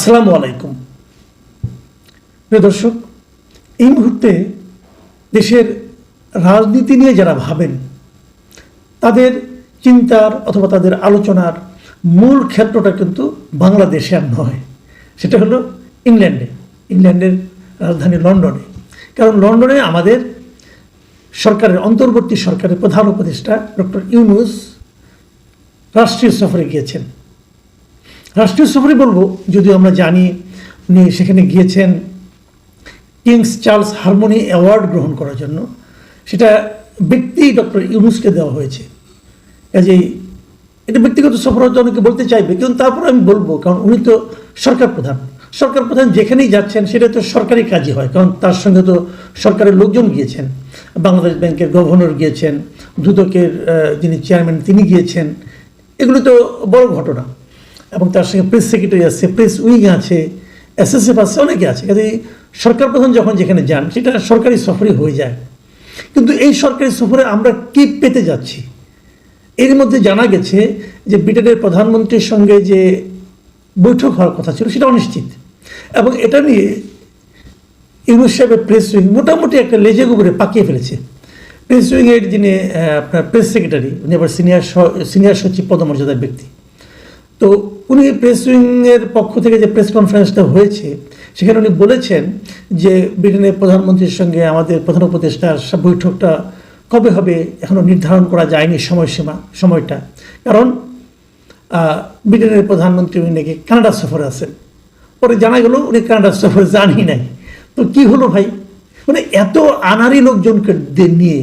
আসসালামু আলাইকুম। প্রিয় দর্শক, এই মুহূর্তে দেশের রাজনীতি নিয়ে যারা ভাবেন তাদের চিন্তার অথবা তাদের আলোচনার মূল ক্ষেত্রটা কিন্তু বাংলাদেশে আর নয়, সেটা হলো ইংল্যান্ডের রাজধানী লন্ডনে। কারণ লন্ডনে আমাদের সরকারের অন্তর্বর্তী সরকারের প্রধান উপদেষ্টা ডক্টর ইউনূস রাষ্ট্রীয় সফরে গিয়েছেন। রাষ্ট্রীয় সফরে বলবো, যদিও আমরা জানি উনি সেখানে গিয়েছেন কিংস চার্লস হারমোনি অ্যাওয়ার্ড গ্রহণ করার জন্য। সেটা ব্যক্তি ডক্টর ইউনূসকে দেওয়া হয়েছে। কাজেই এটা ব্যক্তিগত সফর হয়তো অনেকে বলতে চাইবে, কিন্তু তারপর আমি বলবো, কারণ উনি তো সরকার প্রধান যেখানেই যাচ্ছেন সেটা তো সরকারি কাজই হয়। কারণ তার সঙ্গে তো সরকারের লোকজন গিয়েছেন, বাংলাদেশ ব্যাংকের গভর্নর গিয়েছেন, দুদকের যিনি চেয়ারম্যান তিনি গিয়েছেন। এগুলো তো বড় ঘটনা। এবং তার সঙ্গে প্রেস সেক্রেটারি আছে, প্রেস উইং আছে, এসএসএফ আছে, অনেকে আছে। কাজে সরকার প্রধান যখন যেখানে যান সেটা সরকারি সফরই হয়ে যায়। কিন্তু এই সরকারি সফরে আমরা কি পেতে যাচ্ছি? এর মধ্যে জানা গেছে যে ব্রিটেনের প্রধানমন্ত্রীর সঙ্গে যে বৈঠক হওয়ার কথা ছিল সেটা অনিশ্চিত। এবং এটা নিয়ে ইউনূস সাহেবের প্রেস উইং মোটামুটি একটা লেজে গোবরে পাকিয়ে ফেলেছে। প্রেস উইংয়ের যিনি আপনার প্রেস সেক্রেটারি, উনি আবার সিনিয়র সচিব পদমর্যাদার ব্যক্তি। তো উনি প্রেস উইংয়ের পক্ষ থেকে যে প্রেস কনফারেন্সটা হয়েছে সেখানে উনি বলেছেন যে ব্রিটেনের প্রধানমন্ত্রীর সঙ্গে আমাদের প্রধান উপদেষ্টার বৈঠকটা কবে হবে এখনও নির্ধারণ করা যায়নি সময়টা। কারণ ব্রিটেনের প্রধানমন্ত্রী উনি নাকি কানাডা সফরে আছেন। পরে জানা গেল উনি কানাডা সফরে যানই নাই। তো কি হলো ভাই? মানে এত আনাড়ি লোকজনকে নিয়ে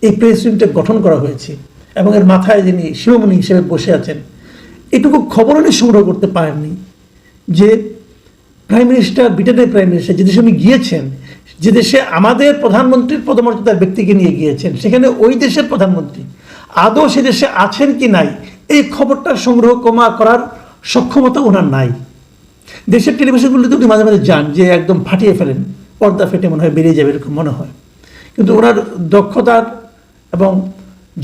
এই প্রেস উইংটা গঠন করা হয়েছে এবং এর মাথায় যিনি শিরোমণি হিসেবে বসে আছেন, এটুকু খবর উনি সংগ্রহ করতে পারেননি যে ব্রিটেনের প্রাইম মিনিস্টার যে দেশে উনি গিয়েছেন, যে দেশে আমাদের প্রধানমন্ত্রীর পদমর্যাদার ব্যক্তিকে নিয়ে গিয়েছেন, সেখানে ওই দেশের প্রধানমন্ত্রী আদৌ সে দেশে আছেন কি নাই এই খবরটা সংগ্রহ করার সক্ষমতা ওনার নাই। দেশের টেলিভিশনগুলিতে উনি মাঝে মাঝে যান, যে একদম ফাটিয়ে ফেলেন, পর্দা ফেটে মনে হয় বেরিয়ে যাবে এরকম মনে হয়। কিন্তু ওনার দক্ষতার এবং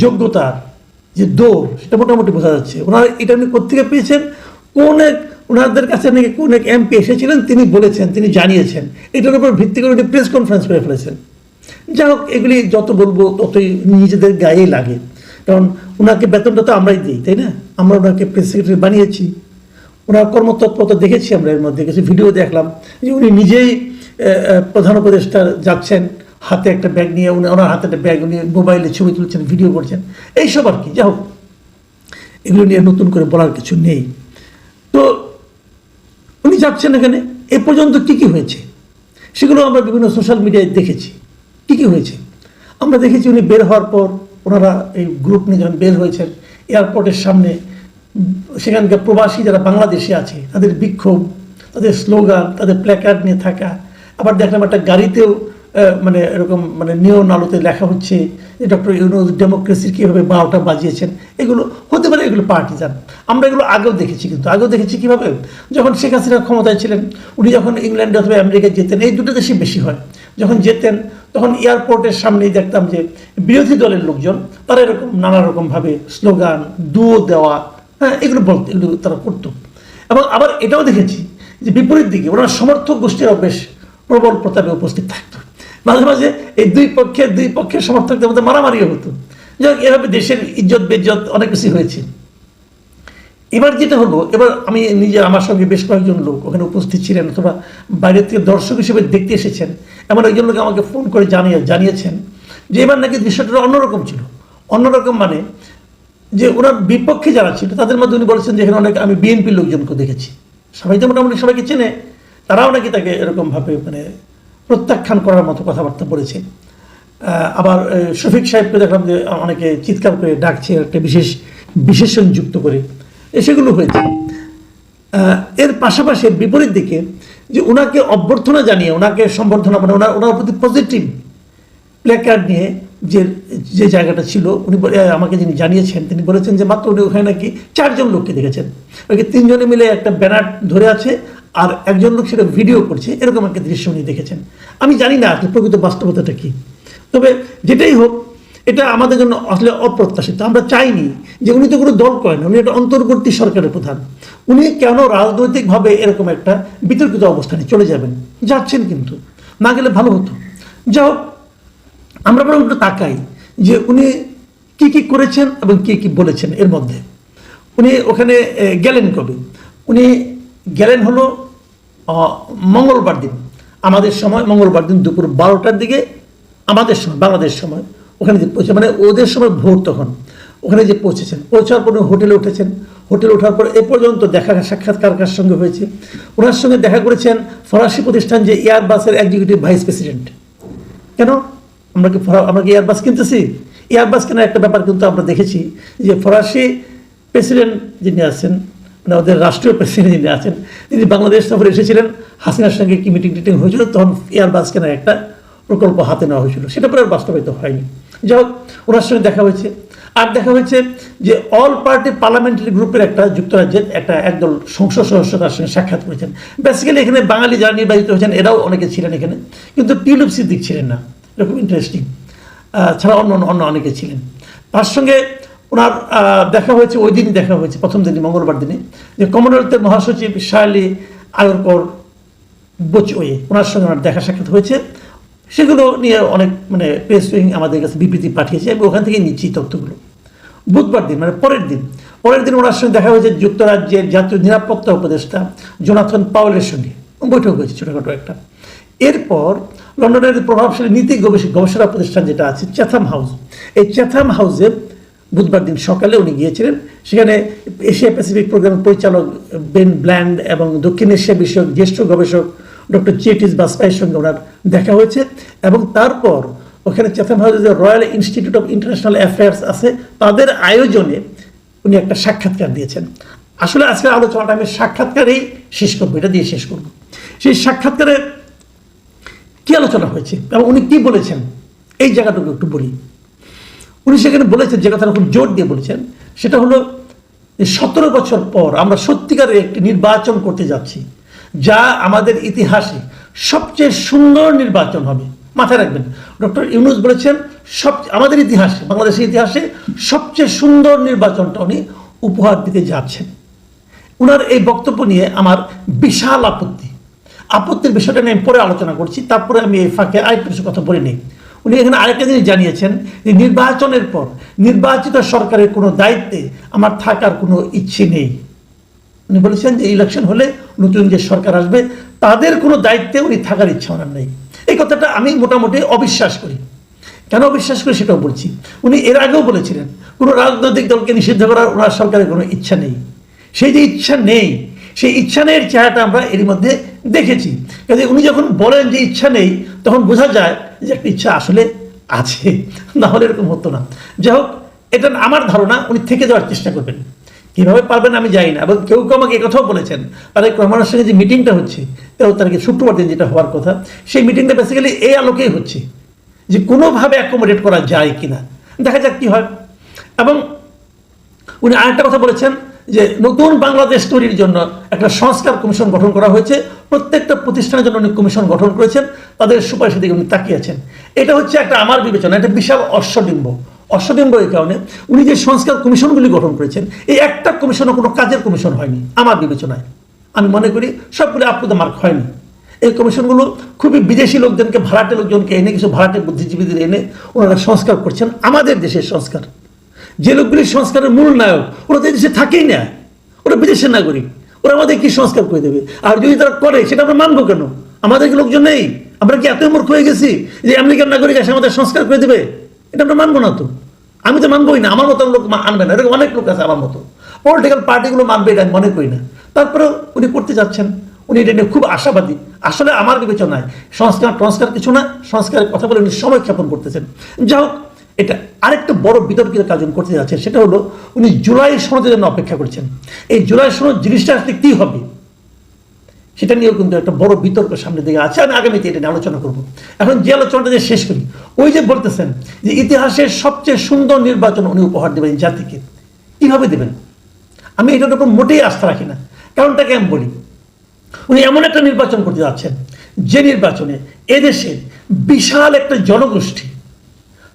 যোগ্যতার যে দৌড় সেটা মোটামুটি বোঝা যাচ্ছে। ওনারা এটা উনি কোথেকে পেয়েছেন? ওনাদের কাছে নাকি কোন এক এমপি এসেছিলেন, তিনি বলেছেন, তিনি জানিয়েছেন। এটার উপর ভিত্তি করে উনি প্রেস কনফারেন্স করে ফেলেছেন। যাই হোক, এগুলি যত বলবো ততই নিজেদের গায়েই লাগে। কারণ ওনাকে বেতনটা তো আমরাই দিই, তাই না? আমরা ওনাকে প্রেস সেক্রেটারি বানিয়েছি। ওনার কর্মতৎপরতা দেখেছি আমরা, এর মধ্যে কিছু ভিডিও দেখলাম যে উনি নিজেই প্রধান উপদেষ্টা যাচ্ছেন, হাতে একটা ব্যাগ নিয়ে, ওনার হাতে একটা ব্যাগ, উনি মোবাইলে ছবি তুলছেন, ভিডিও করছেন, এইসব আর কি। যাই হোক, এগুলো নিয়ে নতুন করে বলার কিছু নেই। তো উনি যাচ্ছেন এখানে, এ পর্যন্ত কী কী হয়েছে সেগুলো আমরা বিভিন্ন সোশ্যাল মিডিয়ায় দেখেছি। কী হয়েছে আমরা দেখেছি। উনি বের হওয়ার পর ওনারা এই গ্রুপ নিয়ে যখন বের হয়েছেন এয়ারপোর্টের সামনে, সেখানকার প্রবাসী যারা বাংলাদেশে আছে তাদের বিক্ষোভ, তাদের স্লোগান, তাদের প্ল্যাকার্ড নিয়ে থাকা। আবার দেখলাম একটা গাড়িতেও মানে এরকম মানে নিয়ন আলোতে লেখা হচ্ছে যে ডক্টর ইউনূস ডেমোক্রেসির কীভাবে 12টা বাজিয়েছেন। এগুলো হতে পারে এগুলো পার্টিজান, আমরা এগুলো আগেও দেখেছি। কিন্তু আগেও দেখেছি কীভাবে, যখন শেখ হাসিনা ক্ষমতায় ছিলেন, উনি যখন ইংল্যান্ডে অথবা আমেরিকায় যেতেন, এই দুটো দেশই বেশি হয়, যখন যেতেন তখন এয়ারপোর্টের সামনেই দেখতাম যে বিরোধী দলের লোকজন তারা এরকম নানা রকমভাবে স্লোগান, দুয়ো দেওয়া, এগুলো তারা করতো। এবং আবার এটাও দেখেছি যে বিপরীত দিকে ওনার সমর্থক গোষ্ঠীরাও বেশ প্রবল প্রতাপে উপস্থিত থাকতো। মাঝে মাঝে এই দুই পক্ষের সমর্থকদের মধ্যে মারামারিও হতো। যাই হোক, এভাবে দেশের ইজ্জত বেজ্জত অনেক কিছু হয়েছে। এবার যেটা হলো, এবার আমি নিজে, আমার সঙ্গে বেশ কয়েকজন লোক ওখানে উপস্থিত ছিলেন অথবা বাইরের থেকে দর্শক হিসেবে দেখতে এসেছেন, এমন একজন লোক আমাকে ফোন করে জানিয়েছেন যে এবার নাকি দৃশ্যটা অন্যরকম ছিল। অন্যরকম মানে যে ওনার বিপক্ষে যারা ছিল তাদের মধ্যে উনি বলেছেন যে এখানে অনেক আমি বিএনপির লোকজনকে দেখেছি, সবাই তো মোটামুটি সবাইকে চেনে, তারাও নাকি তাকে এরকমভাবে মানে প্রত্যাখ্যান করার মতো কথাবার্তা বলেছে। আবার শফিক সাহেবকে দেখলাম যে অনেকে চিৎকার করে ডাকছে একটা বিশেষণ যুক্ত করে, সেগুলো হয়েছে। এর পাশাপাশি বিপরীত দিকে যে ওনাকে অভ্যর্থনা জানিয়ে, ওনাকে সম্বর্ধনা মানে ওনার প্রতি পজিটিভ প্ল্যাকার্ড নিয়ে যে জায়গাটা ছিল, উনি আমাকে যিনি জানিয়েছেন তিনি বলেছেন যে মাত্র উনি ওখানে নাকি 4 জন লোককে দেখেছেন। ওকে 3 জনে মিলে একটা ব্যানার ধরে আছে আর একজন লোক সেটা ভিডিও করছে, এরকম একটা দৃশ্য উনি দেখেছেন। আমি জানি না আসলে প্রকৃত বাস্তবতাটা কী। তবে যেটাই হোক, এটা আমাদের জন্য আসলে অপ্রত্যাশিত। আমরা চাইনি যে উনি তো কোনো দল করেন, উনি একটা অন্তর্বর্তী সরকারের প্রধান, উনি কেন রাজনৈতিকভাবে এরকম একটা বিতর্কিত অবস্থানে চলে যাবেন, যাচ্ছেন কিন্তু না গেলে ভালো হতো। যাও আমরা বরং একটু তাকাই যে উনি কি কি করেছেন এবং কি কি বলেছেন। এর মধ্যে উনি ওখানে গেলেন কবে? উনি গেলেন হলো মঙ্গলবার দিন, আমাদের সময় মঙ্গলবার দিন দুপুর 12টার দিকে, আমাদের সময় বাংলাদেশ সময় ওখানে যে পৌঁছে, মানে ওদের সময় ভোর তখন ওখানে যে পৌঁছেছেন, পৌঁছার পর হোটেলে উঠেছেন। হোটেলে ওঠার পর এ পর্যন্ত দেখা সাক্ষাৎকার কার সঙ্গে হয়েছে? ওনার সঙ্গে দেখা করেছেন ফরাসি প্রতিষ্ঠান যে এয়ারবাসের এক্সিকিউটিভ ভাইস প্রেসিডেন্ট। কেন আমরা কি এয়ারবাস কিনতেছি? এয়ারবাস কেনার একটা ব্যাপার কিন্তু আমরা দেখেছি যে ফরাসি প্রেসিডেন্ট যিনি আছেন, মানে ওদের রাষ্ট্রীয় প্রেসিডেন্ট যিনি আছেন, তিনি বাংলাদেশ সফরে এসেছিলেন, হাসিনার সঙ্গে কি মিটিং টিটিং হয়েছিল, তখন এয়ারবাস কেনার একটা প্রকল্প হাতে নেওয়া হয়েছিল, সেটা পরে আর বাস্তবায়িত হয়নি। যাই হোক, ওনার সঙ্গে দেখা হয়েছে। আর দেখা হয়েছে যে অল পার্টি পার্লামেন্টারি গ্রুপের একটা যুক্তরাজ্যের একটা একদল সংসদ সদস্য তার সঙ্গে সাক্ষাৎ করেছেন। বেসিক্যালি এখানে বাঙালি যারা নির্বাচিত হয়েছেন এরাও অনেকে ছিলেন এখানে, কিন্তু টিউলিপ সিদ্দিক ছিলেন না, এটা খুব ইন্টারেস্টিং। ছাড়া অন্য অনেকে ছিলেন। তার সঙ্গে ওনার দেখা হয়েছে, ওই দিনই দেখা হয়েছে, প্রথম দিনই মঙ্গলবার দিনে, যে কমনওয়েলথের মহাসচিব শার্লি আয়রকর বোচওয়ে, ওনার সঙ্গে ওনার দেখা সাক্ষাৎ হয়েছে। সেগুলো নিয়ে অনেক মানে প্রেস উইং আমাদের কাছে বিবৃতি পাঠিয়েছে, আমি ওখান থেকে নিচ্ছি তথ্যগুলো। বুধবার দিন মানে পরের দিন ওনার সঙ্গে দেখা হয়েছে যুক্তরাজ্যের জাতীয় নিরাপত্তা উপদেষ্টা জোনাথন পাওয়েলের সঙ্গে বৈঠক হয়েছে ছোটোখাটো একটা। এরপর লন্ডনের প্রভাবশালী নীতি গবেষণা প্রতিষ্ঠান যেটা আছে চ্যাথাম হাউস, এই চ্যাথাম হাউসে বুধবার দিন সকালে উনি গিয়েছিলেন। সেখানে এশিয়া প্যাসিফিক প্রোগ্রামের পরিচালক বেন ব্ল্যান্ড এবং দক্ষিণ এশিয়া বিষয়ক জ্যেষ্ঠ গবেষক ডক্টর চেটিস বাসপাইয়ের সঙ্গে ওনার দেখা হয়েছে। এবং তারপর ওখানে চ্যাথাম হাউসে যে royal institute of international affairs আছে, তাদের আয়োজনে উনি একটা সাক্ষাৎকার দিয়েছেন। আসলে আজকের আলোচনাটা আমি সাক্ষাৎকারেই শেষ করবো, এটা দিয়ে শেষ করবো। সেই সাক্ষাৎকারে কি আলোচনা হয়েছে এবং উনি কি বলেছেন, এই জায়গাটুকু একটু বলি। উনি সেখানে বলেছেন, যে কথাটা খুব জোর দিয়ে বলেছেন, সেটা হলো যে 17 বছর পর আমরা সত্যিকারের একটি নির্বাচন করতে যাচ্ছি, যা আমাদের ইতিহাসে সবচেয়ে সুন্দর নির্বাচন হবে। মাথায় রাখবেন, ডক্টর ইউনূস বলেছেন আমাদের ইতিহাসে, বাংলাদেশের ইতিহাসে সবচেয়ে সুন্দর নির্বাচনটা উনি উপহার দিতে যাচ্ছেন। ওনার এই বক্তব্য নিয়ে আমার বিশাল আপত্তির বিষয়টা নিয়ে আমি পরে আলোচনা করছি। তারপরে আমি এই ফাঁকে আরেকটু কিছু কথা বলে নিই। উনি এখানে আরেকটা জিনিস জানিয়েছেন যে নির্বাচনের পর নির্বাচিত সরকারের কোনো দায়িত্বে আমার থাকার কোনো ইচ্ছে নেই। উনি বলেছেন যে ইলেকশন হলে নতুন যে সরকার আসবে তাদের কোনো দায়িত্বে উনি থাকার ইচ্ছা ওনার নেই। এই কথাটা আমি মোটামুটি অবিশ্বাস করি। কেন অবিশ্বাস করি সেটাও বলছি। উনি এর আগেও বলেছিলেন কোনো রাজনৈতিক দলকে নিষিদ্ধ করার ওনার সরকারের কোনো ইচ্ছা নেই। সেই যে ইচ্ছা নেই, সেই ইচ্ছা নেই চেহারাটা আমরা এর মধ্যে দেখেছি। কাজে উনি যখন বলেন যে ইচ্ছা নেই, তখন বোঝা যায় যে একটা ইচ্ছা আসলে আছে, না হলে এরকম হতো না। যাই হোক, এটা আমার ধারণা উনি থেকে যাওয়ার চেষ্টা করবেন। কীভাবে পারবেন আমি জানি না। এবং কেউ আমাকে একথাও বলেছেন, তারেক রহমানের সঙ্গে যে মিটিংটা হচ্ছে 13 তারিখে শুক্রবার দিন যেটা হওয়ার কথা, সেই মিটিংটা বেসিক্যালি এই আলোকেই হচ্ছে যে কোনোভাবে অ্যাকোমোডেট করা যায় কিনা, দেখা যাক কী হয়। এবং উনি আরেকটা কথা বলেছেন যে নতুন বাংলাদেশ তৈরির জন্য একটা সংস্কার কমিশন গঠন করা হয়েছে। প্রত্যেকটা প্রতিষ্ঠানের জন্য উনি কমিশন গঠন করেছেন, তাদের সুপারিশের দিকে উনি তাকিয়েছেন। এটা হচ্ছে একটা আমার বিবেচনা একটা বিশাল অশ্বডিম্ব এই কারণে উনি যে সংস্কার কমিশনগুলি গঠন করেছেন, এই একটা কমিশনও কোনো কাজের কমিশন হয়নি আমার বিবেচনায়। আমি মনে করি সবগুলো আপদ মার্ক হয়নি। এই কমিশনগুলো খুবই বিদেশি লোকজনকে, ভাড়াটে লোকজনকে এনে, কিছু ভাড়াটে বুদ্ধিজীবীদের এনে ওনারা সংস্কার করছেন। আমাদের দেশের সংস্কার, যে লোকগুলি সংস্কারের মূল নায়ক, ওরা তো এই দেশে থাকেই না, ওরা বিদেশের নাগরিক, ওরা আমাদের কি সংস্কার করে দেবে? আর যদি তারা করে সেটা আমরা মানবো কেন? আমাদের কি লোকজন নেই? আমরা কি এত মূর্খ হয়ে গেছি যে আমেরিকার নাগরিক এসে আমাদের সংস্কার করে দেবে? এটা আমরা মানবো না তো। আমি তো মানবোই না, আমার মতো লোক আনবে না। এরকম অনেক লোক আছে আমার মতো, পলিটিক্যাল পার্টিগুলো মানবে, এটা আমি মনে করি না। তারপরেও উনি করতে যাচ্ছেন, উনি এটা নিয়ে খুব আশাবাদী। আসলে আমার বিবেচনায় সংস্কার কিছু না, সংস্কারের কথা বলে উনি সময় ক্ষেপণ করতেছেন। যাই হোক, এটা আরেকটা বড় বিতর্কিত কাজ উনি করতে যাচ্ছেন, সেটা হলো উনি জুলাই সনদের জন্য অপেক্ষা করছেন। এই জুলাই সনদ জিনিসটা আসলে কী হবে সেটা নিয়েও কিন্তু একটা বড় বিতর্ক সামনের দিকে আছে। আমি আগামীতে এটা নিয়ে আলোচনা করবো। এখন যে আলোচনাটা যে শেষ করি, ওই যে বলতেছেন যে ইতিহাসের সবচেয়ে সুন্দর নির্বাচন উনি উপহার দেবেন জাতিকে, কীভাবে দেবেন? আমি এটার উপর মোটেই আস্থা রাখি না। কারণটাকে আমি বলি, উনি এমন একটা নির্বাচন করতে যাচ্ছেন যে নির্বাচনে এদেশের বিশাল একটা জনগোষ্ঠী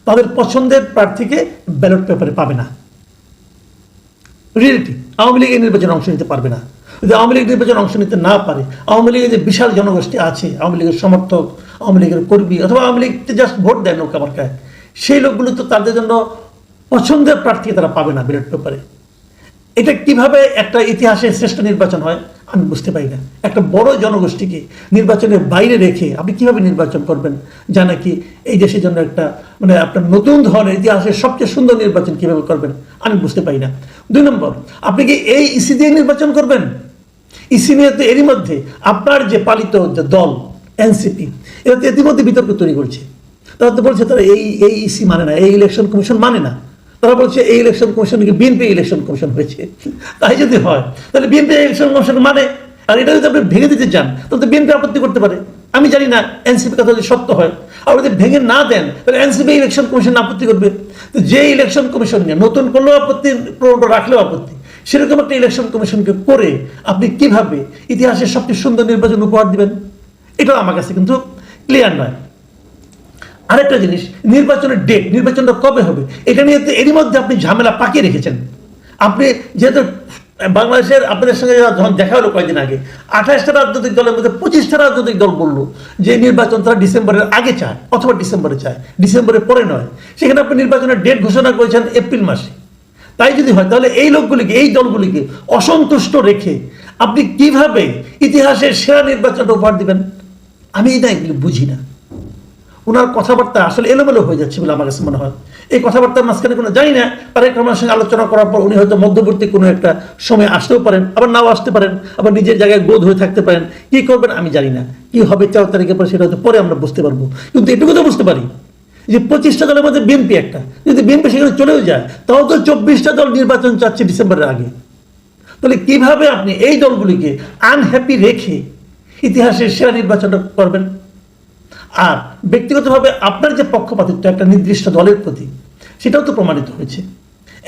তাদের পছন্দের প্রার্থীকে ব্যালট পেপারে পাবে না। রিয়েলিটি, আওয়ামী লীগ এই নির্বাচনে অংশ নিতে পারবে না। যদি আওয়ামী লীগ নির্বাচনে অংশ নিতে না পারে, আওয়ামী লীগের যে বিশাল জনগোষ্ঠী আছে, আওয়ামী লীগের সমর্থক, আওয়ামী লীগের কর্মী, অথবা আওয়ামী লীগকে জাস্ট ভোট দেয় নৌকা মার্কায়, সেই লোকগুলো তো তাদের জন্য পছন্দের প্রার্থী তারা পাবে না ব্যালট পেপারে। এটা কিভাবে একটা ইতিহাসের শ্রেষ্ঠ নির্বাচন হয় আমি বুঝতে পারি না। একটা বড় জনগোষ্ঠীকে নির্বাচনের বাইরে রেখে আপনি কিভাবে নির্বাচন করবেন, যা নাকি এই দেশের জন্য একটা মানে আপনার নতুন ধরনের ইতিহাসের সবচেয়ে সুন্দর নির্বাচন কিভাবে করবেন আমি বুঝতে পারি না। 2 নম্বর, আপনি কি এই ইসি দিয়ে নির্বাচন করবেন? ইসি নিয়ে তো এরই মধ্যে আপনার যে পালিত যে দল এনসিপি, এটা তো ইতিমধ্যে বিতর্ক তৈরি করছে। তারা তো বলছে তারা এই ইসি মানে না, এই ইলেকশন কমিশন মানে না। তারা বলছে এই election commission BNP election commission হয়েছে। তাই যদি হয় তাহলে বিএনপি ইলেকশন কমিশন মানে, আর এটা যদি আপনি ভেঙে দিতে চান তাহলে তো বিএনপি আপত্তি করতে পারে। আমি জানি না এনসিপি কথা যদি সত্য হয়, আর যদি ভেঙে না দেন তাহলে এনসিপি ইলেকশন কমিশন আপত্তি করবে। তো যে ইলেকশন কমিশন নিয়ে নতুন করলেও আপত্তি, পুরোনো রাখলেও আপত্তি, সেরকম একটা ইলেকশন কমিশনকে করে আপনি কিভাবে ইতিহাসের সবচেয়ে সুন্দর নির্বাচন উপহার দিবেন, এটা আমার কাছে কিন্তু ক্লিয়ার নয়। আরেকটা জিনিস, নির্বাচনের ডেট, নির্বাচনটা কবে হবে, এটা নিয়ে তো এরই মধ্যে আপনি ঝামেলা পাকিয়ে রেখেছেন। আপনি যেহেতু বাংলাদেশের আপনাদের সঙ্গে যখন দেখা হলো কয়েকদিন আগে, 28টা রাজনৈতিক দলের মধ্যে 25টা রাজনৈতিক দল বললো যে নির্বাচন তারা ডিসেম্বরের আগে চায় অথবা ডিসেম্বরে চায়, ডিসেম্বরের পরে নয়। সেখানে আপনি নির্বাচনের ডেট ঘোষণা করেছেন এপ্রিল মাসে। তাই যদি হয় তাহলে এই লোকগুলিকে, এই দলগুলিকে অসন্তুষ্ট রেখে আপনি কিভাবে ইতিহাসের সেরা নির্বাচনটা উপহার দিবেন, আমি এটা এগুলি বুঝি না। ওনার কথাবার্তা আসলে এলোমেলো হয়ে যাচ্ছে বলে আমার কাছে মনে হয়। এই কথাবার্তার মাঝখানে কোনো জানি না, তারেক রহমানের সঙ্গে আলোচনা করার পর উনি হয়তো মধ্যবর্তী কোনো একটা সময় আসতেও পারেন, আবার নাও আসতে পারেন, আবার নিজের জায়গায় গোদ হয়ে থাকতে পারেন। কি করবেন আমি জানি না, কি হবে 4 তারিখের পরে সেটা হয়তো পরে আমরা বুঝতে পারবো। কিন্তু এটুকু তো বুঝতে পারি যে 25টা দলের মধ্যে বিএনপি একটা, যদি বিএনপি সেখানে চলেও যায় তাও তো 24টা দল নির্বাচন চাচ্ছে ডিসেম্বরের আগে। তাহলে কিভাবে আপনি এই দলগুলিকে আনহ্যাপি রেখে ইতিহাসের সেরা নির্বাচনটা করবেন? আর ব্যক্তিগতভাবে আপনার যে পক্ষপাতিত্ব একটা নির্দিষ্ট দলের প্রতি, সেটাও তো প্রমাণিত হয়েছে।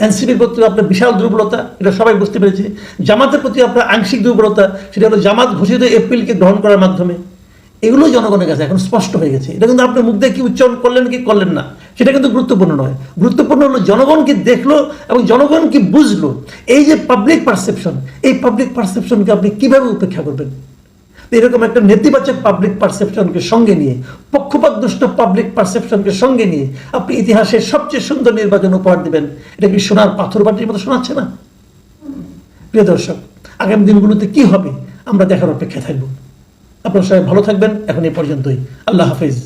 এনসিপির প্রতি আপনার বিশাল দুর্বলতা, এটা সবাই বুঝতে পেরেছে। জামাতের প্রতি আপনার আংশিক দুর্বলতা, সেটা হলো জামাত ঘোষিত এপ্রিলকে গ্রহণ করার মাধ্যমে। এগুলো জনগণের কাছে এখন স্পষ্ট হয়ে গেছে। এটা কিন্তু আপনি মুখ দিয়ে কি উচ্চারণ করলেন কি করলেন না সেটা কিন্তু গুরুত্বপূর্ণ নয়। গুরুত্বপূর্ণ হলো জনগণ কি দেখলো এবং জনগণ কি বুঝলো। এই যে পাবলিক পারসেপশন, এই পাবলিক পারসেপশনকে আপনি কিভাবে উপেক্ষা করবেন? এরকম একটা নেতিবাচক পাবলিক পারসেপশনকে সঙ্গে নিয়ে, পক্ষপাতদুষ্ট পাবলিক পারসেপশনকে সঙ্গে নিয়ে আপনি ইতিহাসের সবচেয়ে সুন্দর নির্বাচন উপহার দিবেন, এটা কি সোনার পাথর বাটির মতো শোনাচ্ছে না? প্রিয় দর্শক, আগামী দিনগুলোতে কি হবে আমরা দেখার অপেক্ষায় থাকবো। আপনারা সবাই ভালো থাকবেন। এখন এই পর্যন্তই। আল্লাহ হাফেজ।